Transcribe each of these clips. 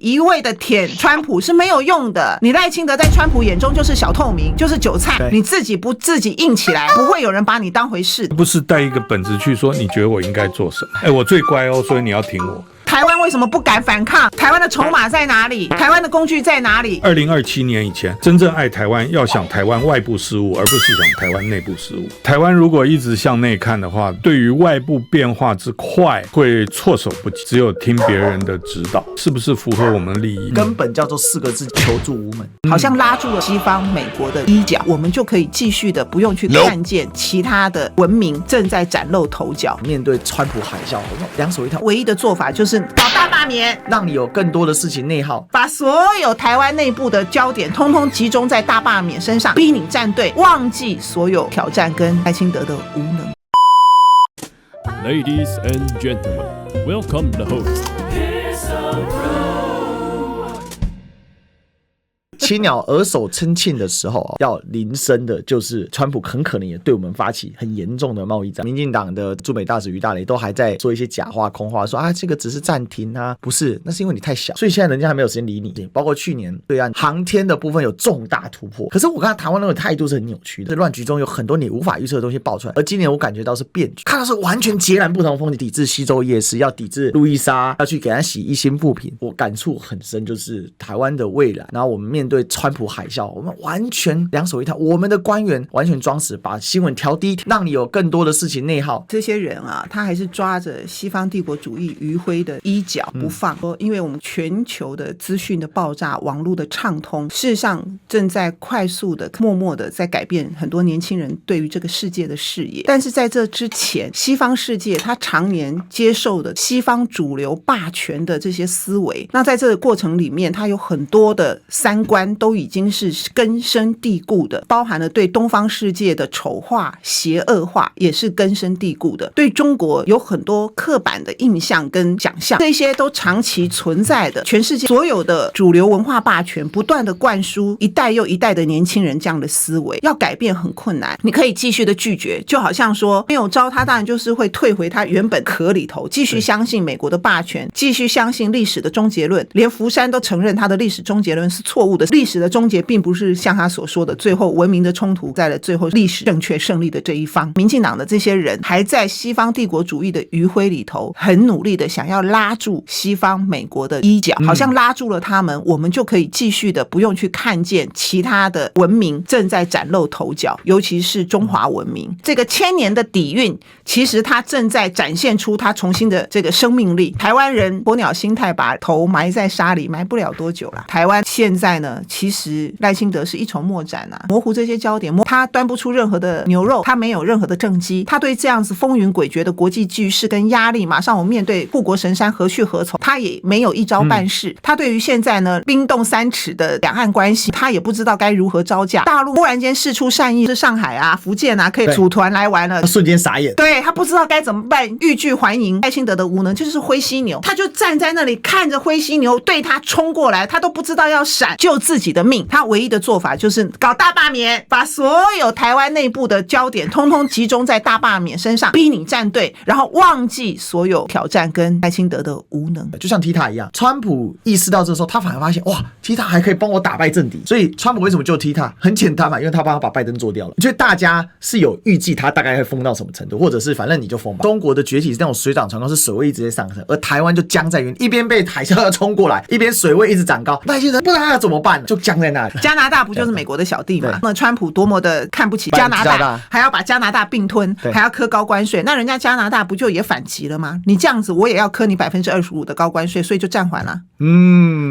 一味的舔川普是没有用的。你赖清德在川普眼中就是小透明，就是韭菜，你自己不自己硬起来，不会有人把你当回事。不是带一个本子去说你觉得我应该做什么，我最乖哦，所以你要听我。台湾为什么不敢反抗？台湾的筹码在哪里？台湾的工具在哪里？2027年以前，真正爱台湾要想台湾外部事务，而不是想台湾内部事务。台湾如果一直向内看的话，对于外部变化之快会措手不及，只有听别人的指导，是不是符合我们利益？根本叫做4个字：求助无门。好像拉住了西方美国的衣角，我们就可以继续的不用去看见其他的文明正在崭露头角。面对川普海啸，两手一摊，唯一的做法就是搞大罢免，让你有更多的事情内耗，把所有台湾内部的焦点通通集中在大罢免身上，逼你站队，忘记所有挑战跟赖清德的无能。 Ladies and gentlemen, welcome the host. 青鸟额手称庆的时候要铃声的就是川普很可能也对我们发起很严重的贸易战。民进党的驻美大使于大雷都还在说一些假话空话，说啊这个只是暂停啊，不是，那是因为你太小，所以现在人家还没有时间理你。包括去年对岸航天的部分有重大突破，可是我看台湾那个态度是很扭曲的，在乱局中有很多你无法预测的东西爆出来，而今年我感觉到是变局，看到是完全截然不同的风景，抵制西周夜市，要抵制路易莎，要去给他洗一星负评。我感触很深，就是台湾的未来，然后我们面对川普海啸，我们完全两手一摊，我们的官员完全装死，把新闻调低，让你有更多的事情内耗。这些人啊，他还是抓着西方帝国主义余晖的衣角不放，因为我们全球的资讯的爆炸，网络的畅通，事实上正在快速的默默的在改变很多年轻人对于这个世界的视野。但是在这之前，西方世界他常年接受的西方主流霸权的这些思维，那在这个过程里面，他有很多的三观都已经是根深蒂固的，包含了对东方世界的丑化、邪恶化也是根深蒂固的，对中国有很多刻板的印象跟想象，这些都长期存在的。全世界所有的主流文化霸权不断的灌输一代又一代的年轻人这样的思维，要改变很困难。你可以继续的拒绝，就好像说没有招他当然就是会退回他原本壳里头，继续相信美国的霸权，继续相信历史的终结论，连福山都承认他的历史终结论是错误的，历史的终结并不是像他所说的最后文明的冲突在了最后历史正确胜利的这一方。民进党的这些人还在西方帝国主义的余晖里头很努力的想要拉住西方美国的衣角，好像拉住了他们，我们就可以继续的不用去看见其他的文明正在崭露头角，尤其是中华文明这个1000年的底蕴，其实它正在展现出它重新的这个生命力。台湾人鸵鸟心态把头埋在沙里埋不了多久了。台湾现在呢，其实赖清德是一筹莫展啊，模糊这些焦点，他端不出任何的牛肉，他没有任何的政绩，他对这样子风云诡谲的国际局势跟压力，马上我们面对护国神山何去何从，他也没有一招办事。他对于现在呢冰冻3尺的两岸关系，他也不知道该如何招架。大陆忽然间释出善意，是上海啊、福建啊可以组团来玩了，他瞬间傻眼，对，他不知道该怎么办，欲拒还迎。赖清德的无能就是灰犀牛，他就站在那里看着灰犀牛对他冲过来，他都不知道要闪救自己的命。他唯一的做法就是搞大罢免，把所有台湾内部的焦点通通集中在大罢免身上，逼你站队，然后忘记所有挑战跟赖清德的无能。就像 Tita 一样，川普意识到这时候，他反而发现哇 ，Tita 还可以帮我打败政敌。所以川普为什么救 Tita？ 很简单嘛，因为他帮他把拜登做掉了。所以大家是有预计他大概会疯到什么程度，或者是反正你就疯吧。中国的崛起是那种水涨船高，是水位一直在上升，而台湾就僵在原地，一边被海啸要冲过来，一边水位一直涨高，那些人不知道他要怎么办，就僵在那里。加拿大不就是美国的小弟嘛？那川普多么的看不起加拿大，还要把加拿大并吞，还要科高关税，那人家加拿大不就也反击了吗？你这样子我也要科你25%的高关税，所以就暂缓了。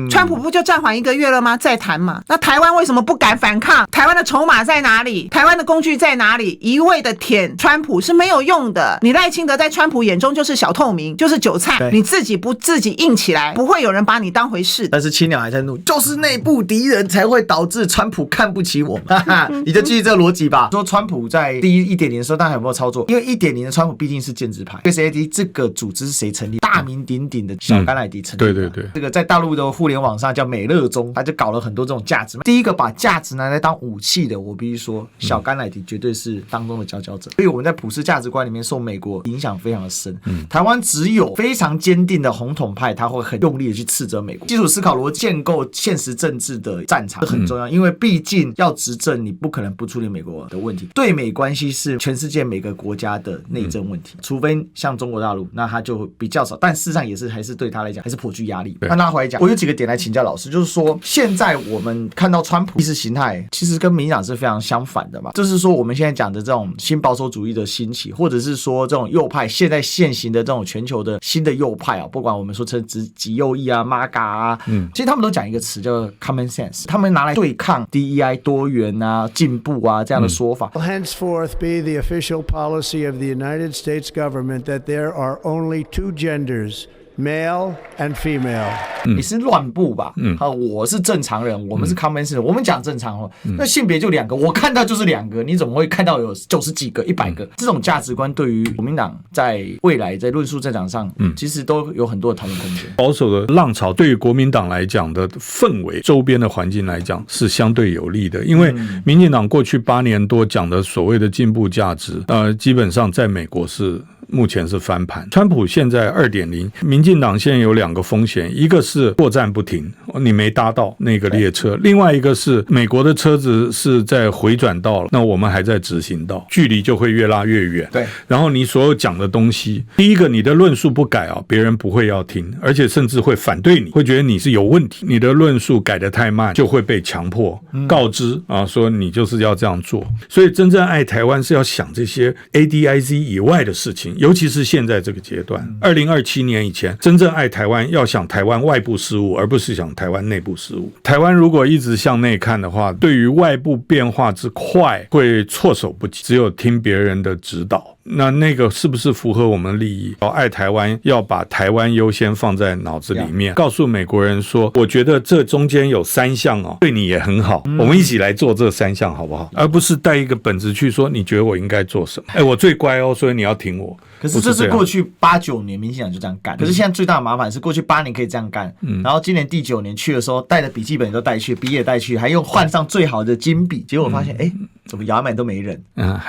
川普不就暂缓1个月了吗？再谈嘛。那台湾为什么不敢反抗？台湾的筹码在哪里？台湾的工具在哪里？一味的舔川普是没有用的。你赖清德在川普眼中就是小透明，就是韭菜，你自己不自己硬起来，不会有人把你当回事。但是青鸟还在怒，就是内部敌人才会导致川普看不起我们。哈哈，你就记住这个逻辑吧。说川普在第一 1.0 的时候，大家有没有操作？因为 1.0 的川普毕竟是建制派 ，USAID 这个组织是谁成立？大名鼎鼎的小甘乃迪成立。对对对，这个在大陆的互联网上叫美乐中，他就搞了很多这种价值。第一个把价值拿来当武器的，我必须说，小甘乃迪绝对是当中的佼佼者。所以我们在普世价值观里面受美国影响非常的深。台湾只有非常坚定的红统派，他会很用力的去斥责美国。基础思考逻辑建构现实政治的战场很重要，因为毕竟要执政，你不可能不处理美国的问题。对美关系是全世界每个国家的内政问题，除非像中国大陆，那他就比较少，但事实上也是还是对他来讲还是颇具压力。那拉回来讲，我有几个点来请教老师，就是说现在我们看到川普意识形态其实跟民进党是非常相反的嘛，就是说我们现在讲的这种新保守主义的兴起，或者是说这种右派现在现行的这种全球的新的右派啊，不管我们说成极右翼啊、MAGA 啊，其实他们都讲一个词叫 common sense， 他们拿来对抗 DEI 多元啊、进步啊这样的说法。Henceforth be the official policy of the United States government that there are only two genders.Male and female，你是乱步吧？我是正常人，我们是 common sense，我们讲正常那性别就2个，我看到就是2个，你怎么会看到有90几个、100个？这种价值观对于国民党在未来在论述战场上，其实都有很多的讨论空间。保守的浪潮对于国民党来讲的氛围、周边的环境来讲是相对有利的，因为民进党过去8年多讲的所谓的进步价值，基本上在美国是。目前是翻盘，川普现在 2.0， 民进党现在有2个风险，一个是作战不停，你没搭到那个列车，另外一个是美国的车子是在回转道了，那我们还在直行道，距离就会越拉越远。对，然后你所有讲的东西，第一个你的论述不改啊，别人不会要听，而且甚至会反对你，会觉得你是有问题，你的论述改得太慢，就会被强迫告知啊，说你就是要这样做。所以真正爱台湾是要想这些 ADIZ 以外的事情。尤其是现在这个阶段，2027年以前，真正爱台湾要想台湾外部事务，而不是想台湾内部事务。台湾如果一直向内看的话，对于外部变化之快会措手不及，只有听别人的指导。那个是不是符合我们利益？爱台湾要把台湾优先放在脑子里面，告诉美国人说，我觉得这中间有3项哦，对你也很好，我们一起来做这3项好不好？而不是带一个本子去说，你觉得我应该做什么？我最乖哦，所以你要听我。可是这是过去8、9年民进党就这样干，可是现在最大的麻烦是过去8年可以这样干，然后今年第9年去的时候带的笔记本都带去，笔也带去，还用换上最好的金笔，结果我发现怎么衙门都没人，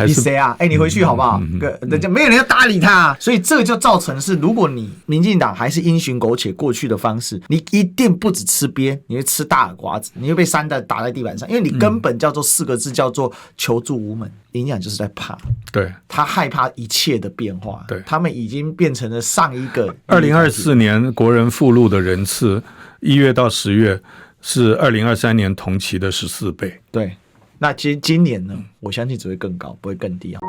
你谁啊？你回去好不好？人家没有人要搭理他，所以这就造成是，如果你民进党还是因循苟且过去的方式，你一定不只吃鳖，你会吃大耳瓜子，你会被3弹打在地板上，因为你根本叫做4个字，叫做求助无门。民进党就是在怕，对，他害怕一切的变化，对，他们已经变成了上一个2024年国人赴陆的人次，1月到10月是2023年同期的14倍。对，那其实今年呢，我相信只会更高，不会更低啊。